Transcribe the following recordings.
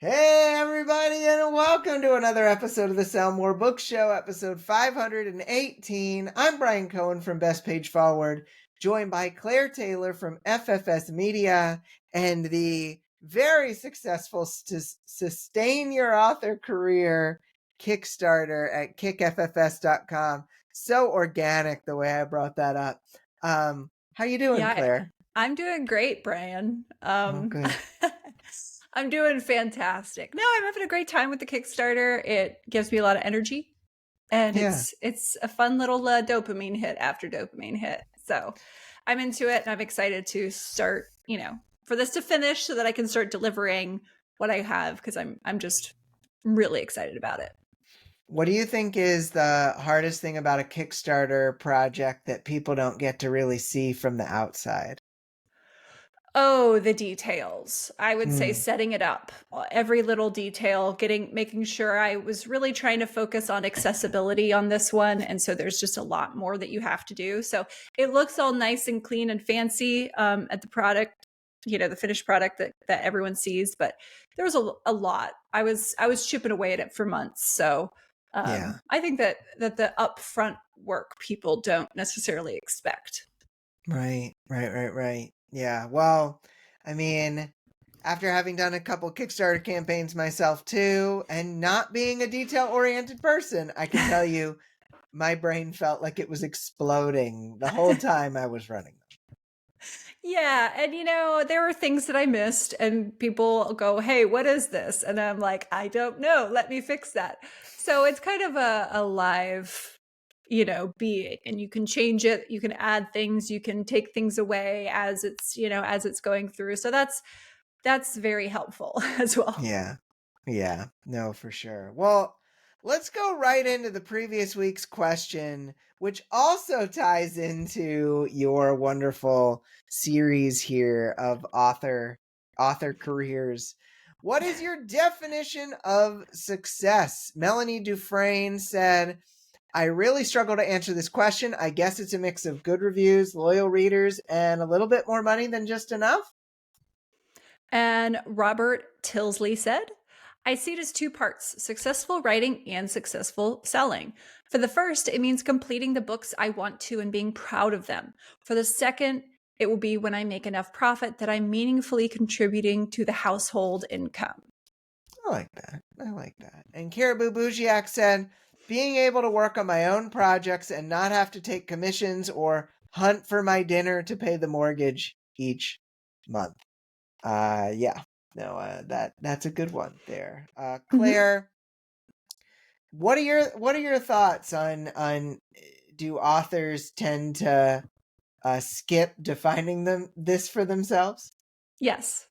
Hey, everybody, and welcome to another episode of the Sell More Book Show, episode 518. I'm Brian Cohen from Best Page Forward, joined by Claire Taylor from FFS Media and the very successful Sustain Your Author Career Kickstarter at kickffs.com. So organic the way I brought that up. How you doing, Yeah, Claire? I'm doing great, Brian. Oh, good. I'm doing fantastic. No, I'm having a great time with the Kickstarter. It gives me a lot of energy, and Yeah. it's a fun little dopamine hit after dopamine hit. So I'm into it, and I'm excited to start. For this to finish, so that I can start delivering what I have, because I'm just really excited about it. What do you think is the hardest thing about a Kickstarter project that people don't get to really see from the outside? Oh, the details. I would say Hmm. setting it up, every little detail, making sure. I was really trying to focus on accessibility on this one. And so there's just a lot more that you have to do. So it looks all nice and clean and fancy at the product, the finished product that everyone sees. But there was a lot. I was chipping away at it for months. So Yeah. I think that the upfront work people don't necessarily expect. Right. Yeah. Well, I mean, after having done a couple Kickstarter campaigns myself too, and not being a detail-oriented person, I can tell you my brain felt like it was exploding the whole time I was running them. Yeah, and there were things that I missed, and people go, "Hey, what is this?" And I'm like, "I don't know. Let me fix that." So it's kind of a live, being, and you can change it, you can add things, you can take things away as it's going through. So that's very helpful as well. Yeah. Yeah. No, for sure. Well, let's go right into the previous week's question, which also ties into your wonderful series here of author careers. What is your definition of success? Melanie Dufresne said, I really struggle to answer this question. I guess it's a mix of good reviews, loyal readers, and a little bit more money than just enough. And Robert Tilsley said, I see it as two parts, successful writing and successful selling. For the first, it means completing the books I want to and being proud of them. For the second, it will be when I make enough profit that I'm meaningfully contributing to the household income. I like that. And Caribou Bougiak said, being able to work on my own projects and not have to take commissions or hunt for my dinner to pay the mortgage each month. Yeah, no, that's a good one there. Mm-hmm. Claire, what are your thoughts on do authors tend to skip defining this for themselves? Yes,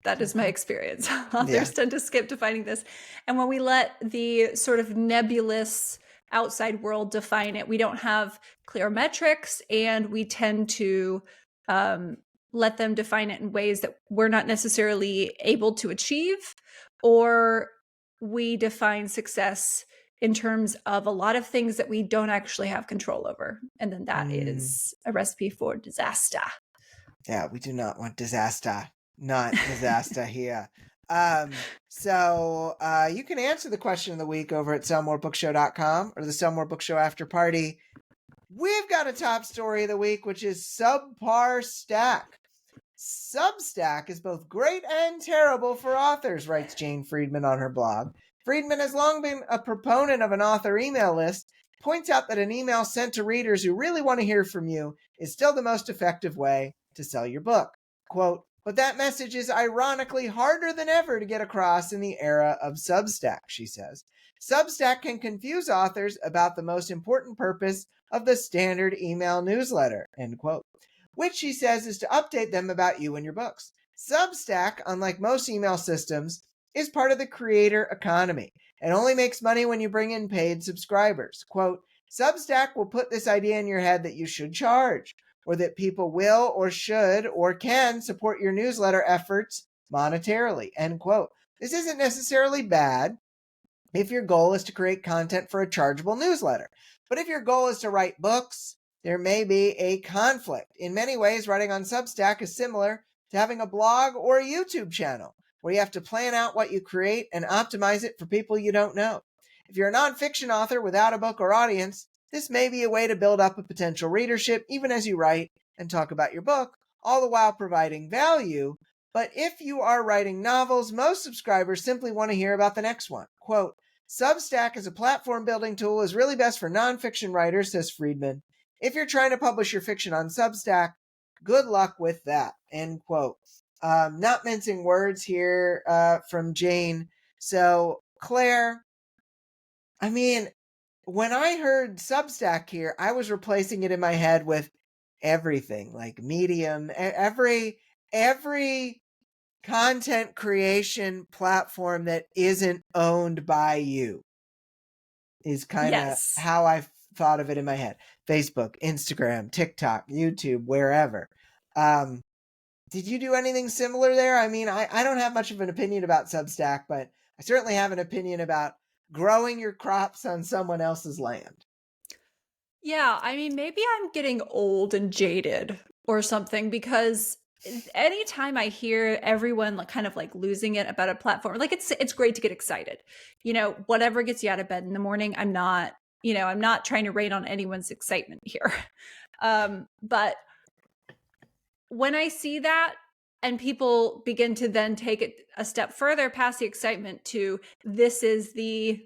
that is my Okay. experience. Yeah. Authors tend to skip defining this. And when we let the sort of nebulous outside world define it, we don't have clear metrics, and we tend to let them define it in ways that we're not necessarily able to achieve, or we define success in terms of a lot of things that we don't actually have control over. And then that Mm. is a recipe for disaster. Yeah, we do not want disaster. Not disaster here. So you can answer the question of the week over at sellmorebookshow.com or the Sell More Book Show After Party. We've got a top story of the week, which is Subpar Stack. Substack is both great and terrible for authors, writes Jane Friedman on her blog. Friedman has long been a proponent of an author email list, points out that an email sent to readers who really want to hear from you is still the most effective way to sell your book. Quote, but that message is ironically harder than ever to get across in the era of Substack, she says. Substack can confuse authors about the most important purpose of the standard email newsletter, end quote, which she says is to update them about you and your books. Substack, unlike most email systems, is part of the creator economy and only makes money when you bring in paid subscribers. Quote, Substack will put this idea in your head that you should charge, or that people will or should or can support your newsletter efforts monetarily, end quote. This isn't necessarily bad if your goal is to create content for a chargeable newsletter. But if your goal is to write books, there may be a conflict. In many ways, writing on Substack is similar to having a blog or a YouTube channel. where you have to plan out what you create and optimize it for people you don't know. If you're a nonfiction author without a book or audience, this may be a way to build up a potential readership even as you write and talk about your book, all the while providing value. But if you are writing novels, most subscribers simply want to hear about the next one. Quote, Substack as a platform building tool is really best for nonfiction writers, says Friedman. If you're trying to publish your fiction on Substack, good luck with that, end quote. Not mincing words here from Jane. So, Claire, I mean, when I heard Substack here, I was replacing it in my head with everything, like Medium, every content creation platform that isn't owned by you is kind of Yes. how I thought of it in my head. Facebook, Instagram, TikTok, YouTube, wherever. Did you do anything similar there? I mean, I don't have much of an opinion about Substack, but I certainly have an opinion about growing your crops on someone else's land. Yeah, I mean, maybe I'm getting old and jaded or something, because anytime I hear everyone like kind of like losing it about a platform, like it's great to get excited. You know, whatever gets you out of bed in the morning, I'm not trying to rain on anyone's excitement here. But when I see that and people begin to then take it a step further past the excitement to, this is the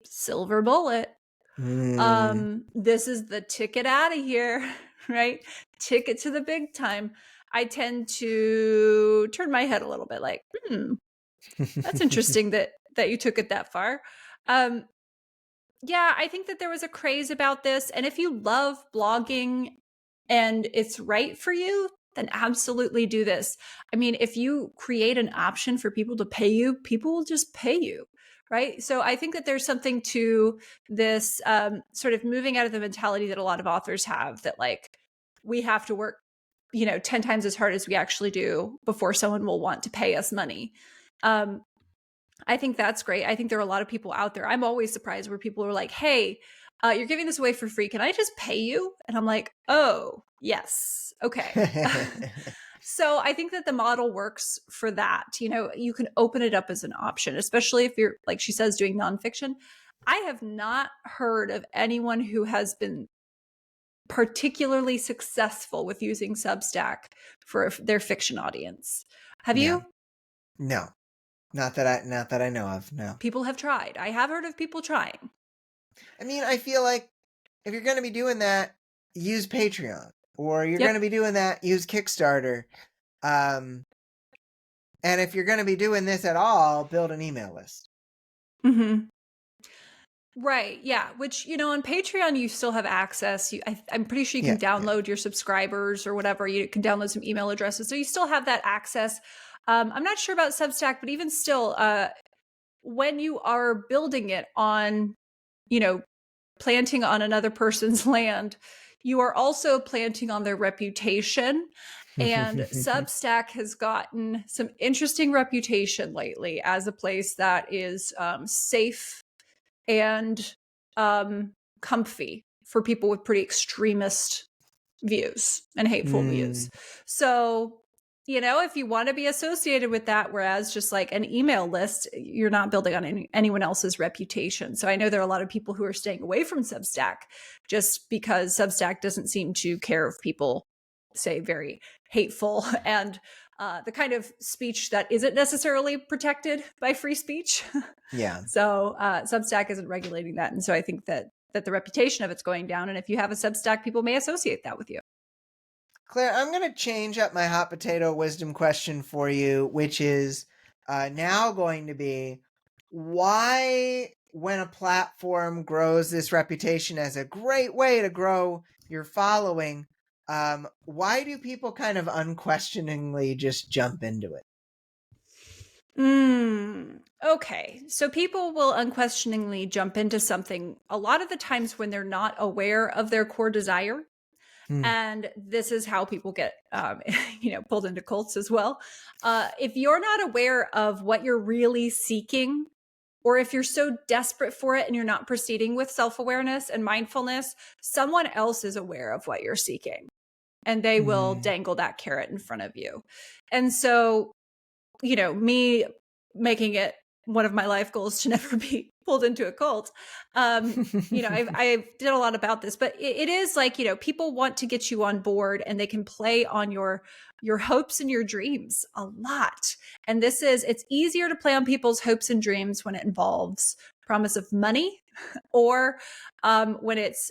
silver bullet, this is the ticket out of here, right? Ticket to the big time. I tend to turn my head a little bit like, that's interesting that you took it that far. Yeah, I think that there was a craze about this. And if you love blogging and it's right for you, then absolutely do this. I mean, if you create an option for people to pay you, people will just pay you, right? So I think that there's something to this sort of moving out of the mentality that a lot of authors have, that like we have to work, 10 times as hard as we actually do before someone will want to pay us money. I think that's great. I think there are a lot of people out there. I'm always surprised where people are like, hey, you're giving this away for free. Can I just pay you? And I'm like, oh, yes. Okay. So I think that the model works for that. You can open it up as an option, especially if you're, like she says, doing nonfiction. I have not heard of anyone who has been particularly successful with using Substack for their fiction audience. Have you? No. Not that I know of, no. People have tried. I have heard of people trying. I mean, I feel like if you're going to be doing that, use Patreon. Or you're going to be doing that, use Kickstarter. And if you're going to be doing this at all, build an email list. Mm-hmm. Right. Yeah. Which, on Patreon, you still have access. I'm pretty sure you can download your subscribers or whatever. You can download some email addresses. So you still have that access. I'm not sure about Substack, but even still, when you are building it on, planting on another person's land, you are also planting on their reputation. And Substack has gotten some interesting reputation lately as a place that is safe and comfy for people with pretty extremist views and hateful views. So, if you want to be associated with that, whereas just like an email list, you're not building on anyone else's reputation. So I know there are a lot of people who are staying away from Substack just because Substack doesn't seem to care if people say very hateful and the kind of speech that isn't necessarily protected by free speech. Yeah. So Substack isn't regulating that. And so I think that the reputation of it's going down. And if you have a Substack, people may associate that with you. Claire, I'm going to change up my hot potato wisdom question for you, which is now going to be, why, when a platform grows this reputation as a great way to grow your following, why do people kind of unquestioningly just jump into it? Okay. So people will unquestioningly jump into something a lot of the times when they're not aware of their core desire. And this is how people get, pulled into cults as well. If you're not aware of what you're really seeking, or if you're so desperate for it and you're not proceeding with self-awareness and mindfulness, someone else is aware of what you're seeking and they will dangle that carrot in front of you. And so me making it one of my life goals to never be pulled into a cult. I did a lot about this, but it is like, people want to get you on board, and they can play on your hopes and your dreams a lot. And it's easier to play on people's hopes and dreams when it involves promise of money, or when it's,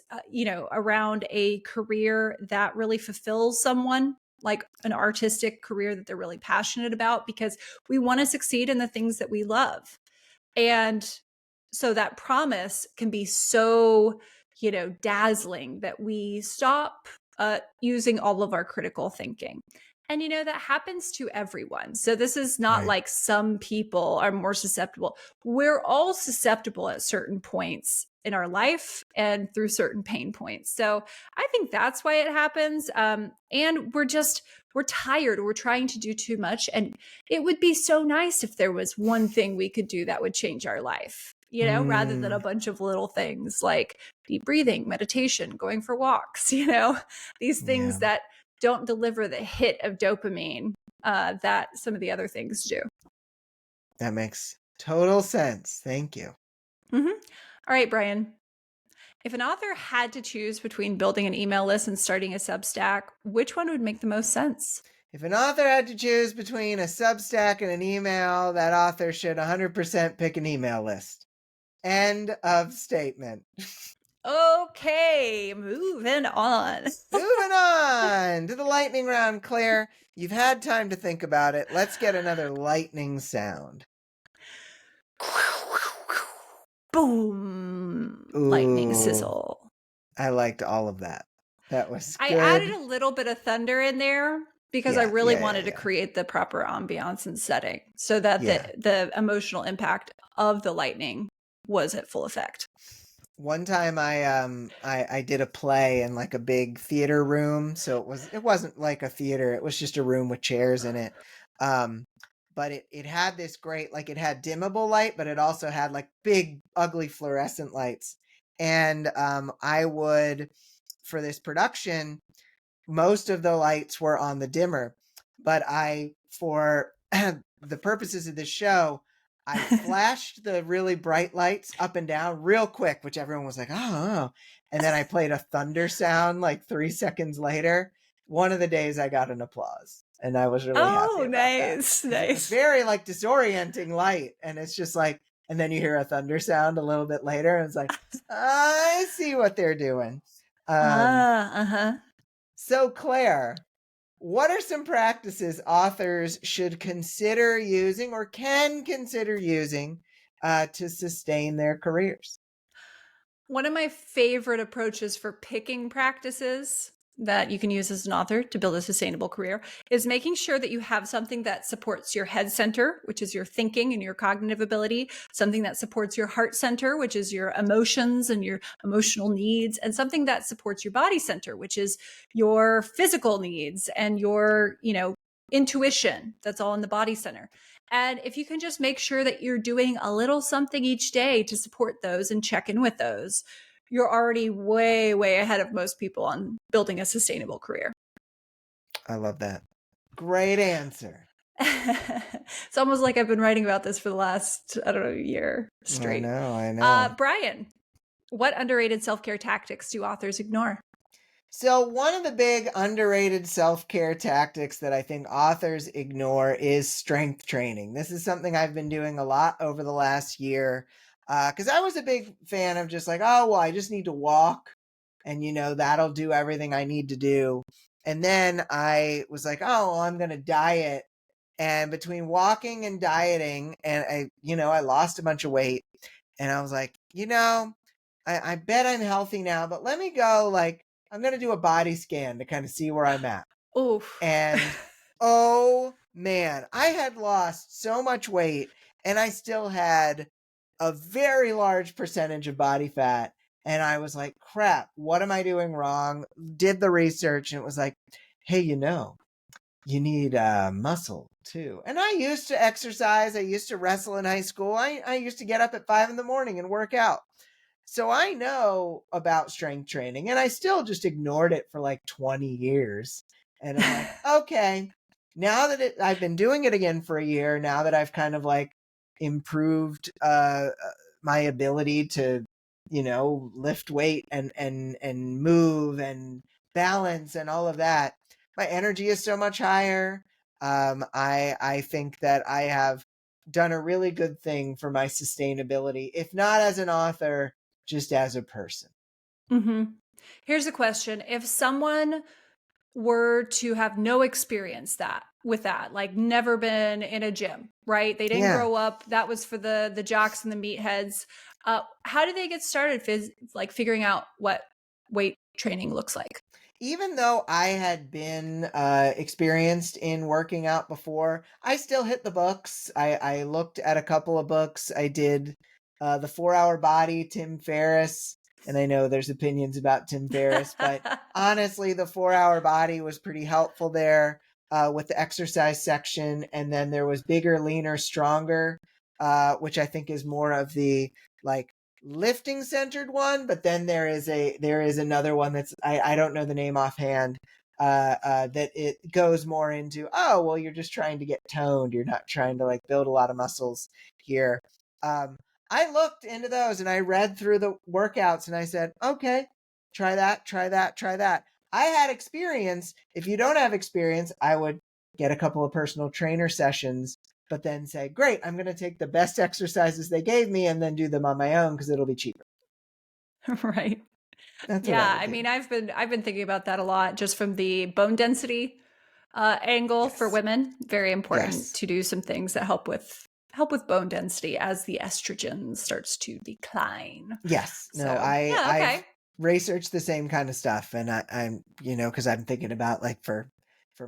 around a career that really fulfills someone, like an artistic career that they're really passionate about, because we want to succeed in the things that we love. And so that promise can be so, dazzling that we stop using all of our critical thinking. And, that happens to everyone. So this is not Right. like some people are more susceptible. We're all susceptible at certain points in our life and through certain pain points. So I think that's why it happens. And we're tired. We're trying to do too much. And it would be so nice if there was one thing we could do that would change our life, rather than a bunch of little things like deep breathing, meditation, going for walks, these things that don't deliver the hit of dopamine that some of the other things do. That makes total sense. Thank you. Mm-hmm. All right, Brian. If an author had to choose between building an email list and starting a Substack, which one would make the most sense? If an author had to choose between a Substack and an email, that author should 100% pick an email list. End of statement. Okay, moving on. Moving on to the lightning round, Claire. You've had time to think about it. Let's get another lightning sound. Boom. Ooh, lightning sizzle. I liked all of that. That was good. I added a little bit of thunder in there because I really wanted to create the proper ambiance and setting so that the emotional impact of the lightning was at full effect. One time I did a play in like a big theater room, so it wasn't like a theater, it was just a room with chairs in it. But it had this great, like, it had dimmable light, but it also had like big ugly fluorescent lights. And I would, for this production, most of the lights were on the dimmer, but for the purposes of this show, I flashed the really bright lights up and down real quick, which everyone was like, oh. And then I played a thunder sound like 3 seconds later. One of the days I got an applause, and I was really happy about nice, that. nice. It was very like disorienting light, and it's just like, and then you hear a thunder sound a little bit later, and it's like, I see what they're doing. So Claire, what are some practices authors should consider using or can consider using to sustain their careers? One of my favorite approaches for picking practices that you can use as an author to build a sustainable career is making sure that you have something that supports your head center, which is your thinking and your cognitive ability, something that supports your heart center, which is your emotions and your emotional needs, and something that supports your body center, which is your physical needs and your, intuition. That's all in the body center. And if you can just make sure that you're doing a little something each day to support those and check in with those, you're already way, way ahead of most people on building a sustainable career. I love that. Great answer. It's almost like I've been writing about this for the last, year straight. I know. Brian, what underrated self-care tactics do authors ignore? So one of the big underrated self-care tactics that I think authors ignore is strength training. This is something I've been doing a lot over the last year because I was a big fan of just like, oh, well, I just need to walk and, that'll do everything I need to do. And then I was like, oh, well, I'm going to diet. And between walking and dieting, and I lost a bunch of weight. And I was like, I bet I'm healthy now, but let me go, like, I'm going to do a body scan to kind of see where I'm at. Oof. And oh man, I had lost so much weight and I still had a very large percentage of body fat. And I was like, crap, what am I doing wrong? Did the research, and it was like, hey, you need muscle too. And I used to exercise. I used to wrestle in high school. I used to get up at 5 a.m. and work out. So I know about strength training, and I still just ignored it for like 20 years. And I'm like, okay, now that I've been doing it again for a year, now that I've kind of like improved my ability to, lift weight and move and balance and all of that, my energy is so much higher. I think that I have done a really good thing for my sustainability, if not as an author, just as a person. Mm-hmm. Here's a question. If someone were to have no experience with that, like never been in a gym, right? They didn't Yeah. grow up. That was for the jocks and the meatheads. How do they get started figuring out what weight training looks like? Even though I had been experienced in working out before, I still hit the books. I looked at a couple of books. I did The 4 Hour Body, Tim Ferriss. And I know there's opinions about Tim Ferriss, but honestly, The 4 Hour Body was pretty helpful there with the exercise section. And then there was Bigger, Leaner, Stronger, which I think is more of the like lifting centered one, but then there is another one that's I don't know the name offhand, that it goes more into, oh well, you're just trying to get toned, you're not trying to like build a lot of muscles here. I looked into those and I read through the workouts and I said, okay, try that, try that, try that. I had experience. If you don't have experience, I would get a couple of personal trainer sessions, but then say, great, I'm going to take the best exercises they gave me and then do them on my own because it'll be cheaper. Right. That's what I Yeah. would I do. mean, I've been thinking about that a lot, just from the bone density angle for Yes. women. Very important Yes. to do some things that help with bone density as the estrogen starts to decline. Yes. No, So yeah, I've okay. researched the same kind of stuff, and I'm because I'm thinking about like for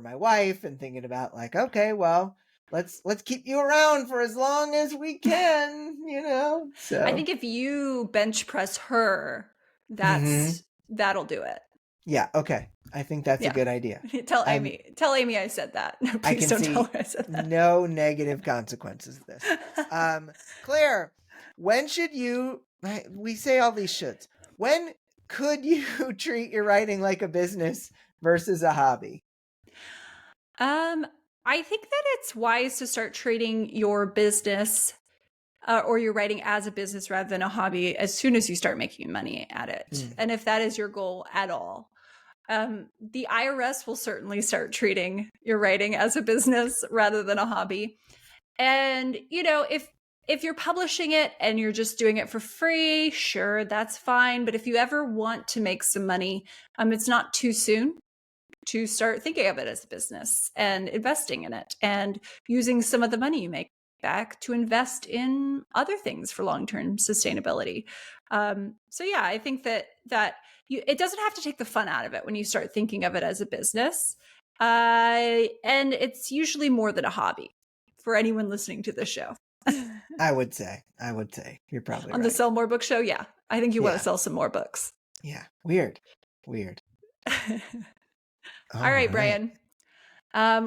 my wife and thinking about like, okay, well, let's keep you around for as long as we can, I So think if you bench press her, mhm. that'll do it. Yeah, okay. I think that's a Yeah. good idea. Tell I'm Amy. Tell Amy I said that. I Please can don't tell see her I said no negative consequences of this. that. Claire, when should you, we say all these shoulds. When could you treat your writing like a business versus a hobby? Um, I think that it's wise to start treating your business or your writing as a business rather than a hobby as soon as you start making money at it. Mm. And if that is your goal at all, the IRS will certainly start treating your writing as a business rather than a hobby. And if you're publishing it and you're just doing it for free, sure, that's fine. But if you ever want to make some money, it's not too soon to start thinking of it as a business and investing in it and using some of the money you make back to invest in other things for long-term sustainability. So yeah, I think that it doesn't have to take the fun out of it when you start thinking of it as a business. And it's usually more than a hobby for anyone listening to this show. I would say. You're probably On the right. Sell More Book Show, yeah. I think you want to Yeah. sell some more books. Yeah. Weird. Weird. All All right, right. Brian.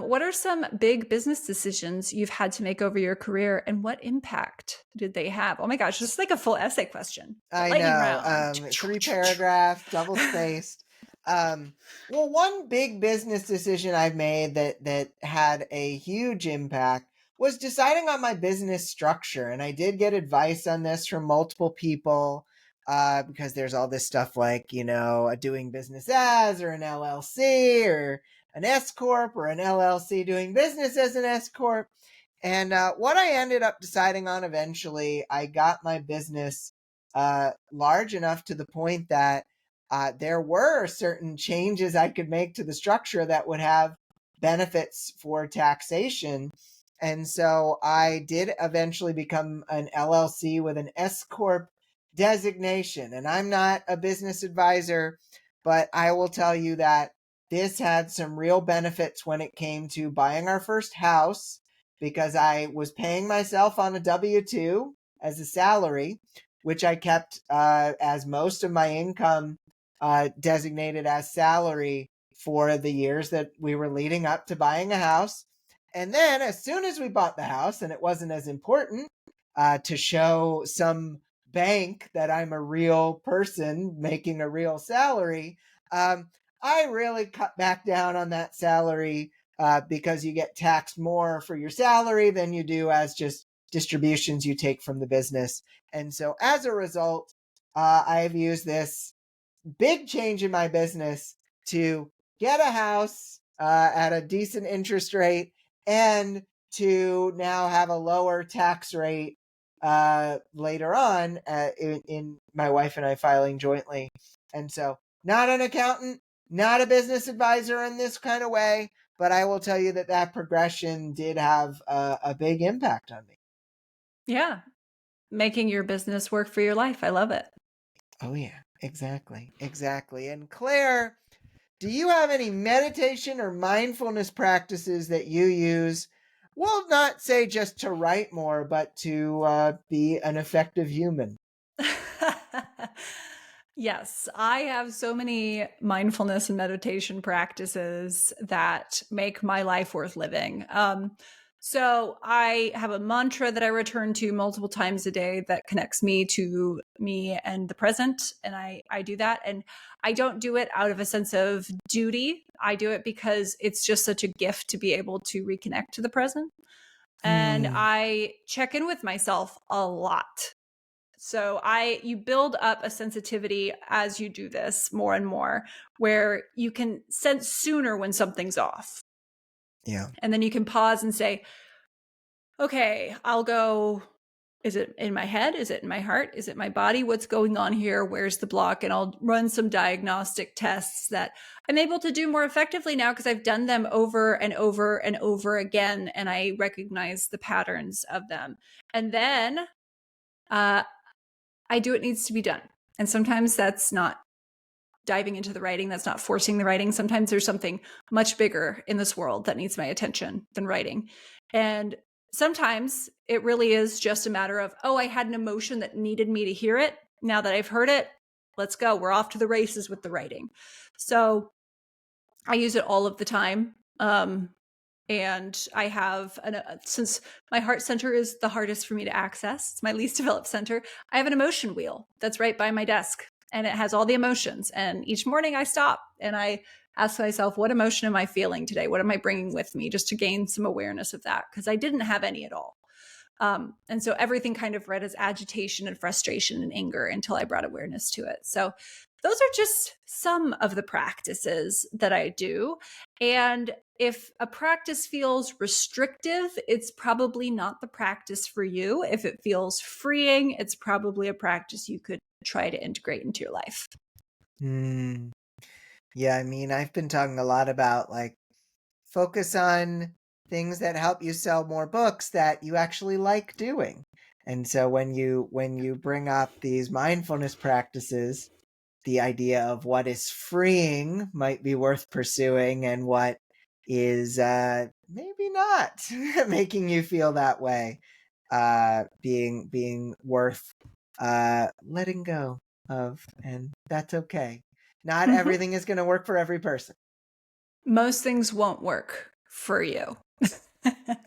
What are some big business decisions you've had to make over your career, and what impact did they have? Oh my gosh, this is like a full essay question. The I lightning know. round. 3 paragraphs, double spaced. Well, one big business decision I've made that had a huge impact was deciding on my business structure, and I did get advice on this from multiple people. Because there's all this stuff like a doing business as, or an LLC, or an S corp, or an LLC doing business as an S corp. And what I ended up deciding on eventually, I got my business large enough to the point that there were certain changes I could make to the structure that would have benefits for taxation. And so I did eventually become an LLC with an S Corp designation. And I'm not a business advisor, but I will tell you that this had some real benefits when it came to buying our first house, because I was paying myself on a W-2 as a salary, which I kept as most of my income designated as salary for the years that we were leading up to buying a house. And then as soon as we bought the house, and it wasn't as important to show some bank that I'm a real person making a real salary, I really cut back down on that salary because you get taxed more for your salary than you do as just distributions you take from the business. And so as a result, I've used this big change in my business to get a house at a decent interest rate and to now have a lower tax rate later on in my wife and I filing jointly. And so, not an accountant, not a business advisor in this kind of way, but I will tell you that that progression did have a big impact on me. Yeah. Making your business work for your life. I love it. Oh, yeah, exactly. Exactly. And Claire, do you have any meditation or mindfulness practices that you use? Well, not say just to write more, but to be an effective human. Yes, I have so many mindfulness and meditation practices that make my life worth living. So I have a mantra that I return to multiple times a day that connects me to me and the present. And I do that. And I don't do it out of a sense of duty. I do it because it's just such a gift to be able to reconnect to the present. And I check in with myself a lot. So you build up a sensitivity as you do this more and more, where you can sense sooner when something's off. Yeah. And then you can pause and say, okay, I'll go. Is it in my head? Is it in my heart? Is it my body? What's going on here? Where's the block? And I'll run some diagnostic tests that I'm able to do more effectively now because I've done them over and over and over again. And I recognize the patterns of them. And then I do what needs to be done. And sometimes that's not diving into the writing, that's not forcing the writing. Sometimes there's something much bigger in this world that needs my attention than writing. And sometimes it really is just a matter of, oh, I had an emotion that needed me to hear it. Now that I've heard it, let's go. We're off to the races with the writing. So I use it all of the time. And I have, since my heart center is the hardest for me to access, it's my least developed center, I have an emotion wheel that's right by my desk and it has all the emotions. And each morning I stop and I ask myself, what emotion am I feeling today? What am I bringing with me, just to gain some awareness of that? Because I didn't have any at all. And so everything kind of read as agitation and frustration and anger until I brought awareness to it. So those are just some of the practices that I do. And if a practice feels restrictive, it's probably not the practice for you. If it feels freeing, it's probably a practice you could try to integrate into your life. Yeah, I mean, I've been talking a lot about like focus on things that help you sell more books that you actually like doing. And so when you bring up these mindfulness practices, the idea of what is freeing might be worth pursuing and what is maybe not making you feel that way, being worth letting go of, and that's okay. Not everything is going to work for every person. Most things won't work for you.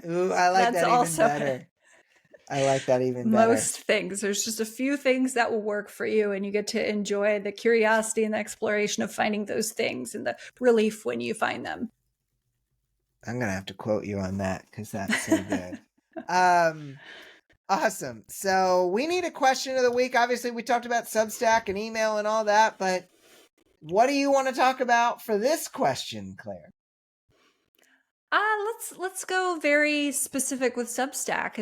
Ooh, I like That's that even also better. I like that even better. Most things. There's just a few things that will work for you, and you get to enjoy the curiosity and the exploration of finding those things and the relief when you find them. I'm gonna have to quote you on that because that's so good. Awesome. So we need a question of the week. Obviously, we talked about Substack and email and all that, but what do you want to talk about for this question, Claire? Let's go very specific with Substack.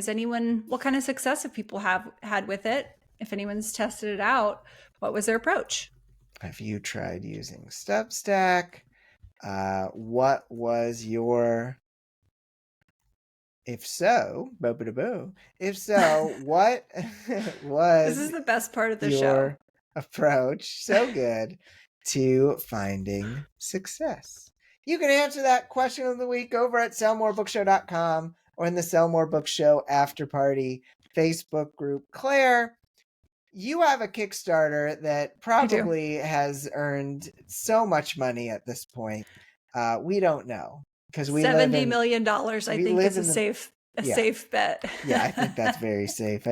What kind of success have people had with it? If anyone's tested it out, what was their approach? Have you tried using Substack? What was your, if so, if so, what was This is the best part of the your show. approach, so good, to finding success? You can answer that question of the week over at sellmorebookshow.com or in the Sell More Book Show After Party Facebook group. Claire, you have a Kickstarter that probably has earned so much money at this point. We don't know because we live $70 in million, I think, is a safe bet. Yeah, I think that's very safe.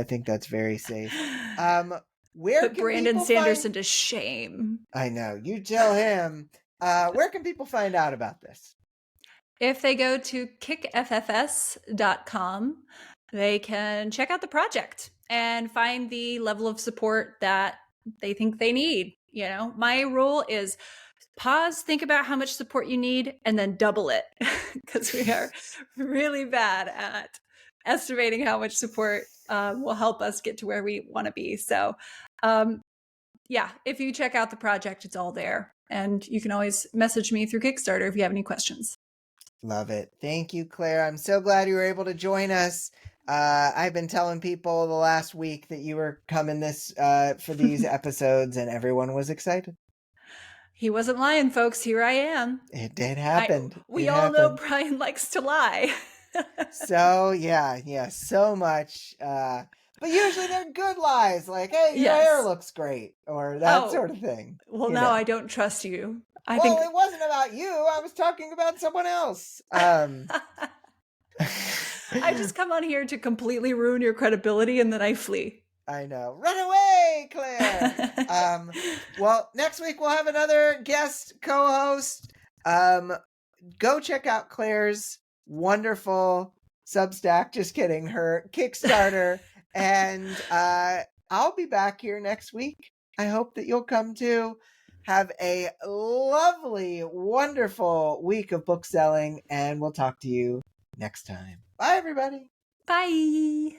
Where Put can Brandon people Sanderson to shame. I know. You tell him. Where can people find out about this? If they go to kickffs.com, they can check out the project and find the level of support that they think they need. My rule is pause, think about how much support you need, and then double it, because we are really bad at estimating how much support will help us get to where we want to be. So, if you check out the project, it's all there. And you can always message me through Kickstarter if you have any questions. Love it. Thank you, Claire. I'm so glad you were able to join us. I've been telling people the last week that you were coming for these episodes, and everyone was excited. He wasn't lying, folks. Here I am. It did happen. We all know Brian likes to lie. So, yeah, so much. But usually they're good lies, like, hey, your hair looks great, or that sort of thing. Well, now I don't trust you. I think it wasn't about you. I was talking about someone else. I just come on here to completely ruin your credibility, and then I flee. I know. Run away, Claire. Well, next week we'll have another guest co-host. Go check out Claire's wonderful Substack. Just kidding. Her Kickstarter. And I'll be back here next week. I hope that you'll come too. Have a lovely, wonderful week of book selling, and we'll talk to you next time. Bye, everybody. Bye.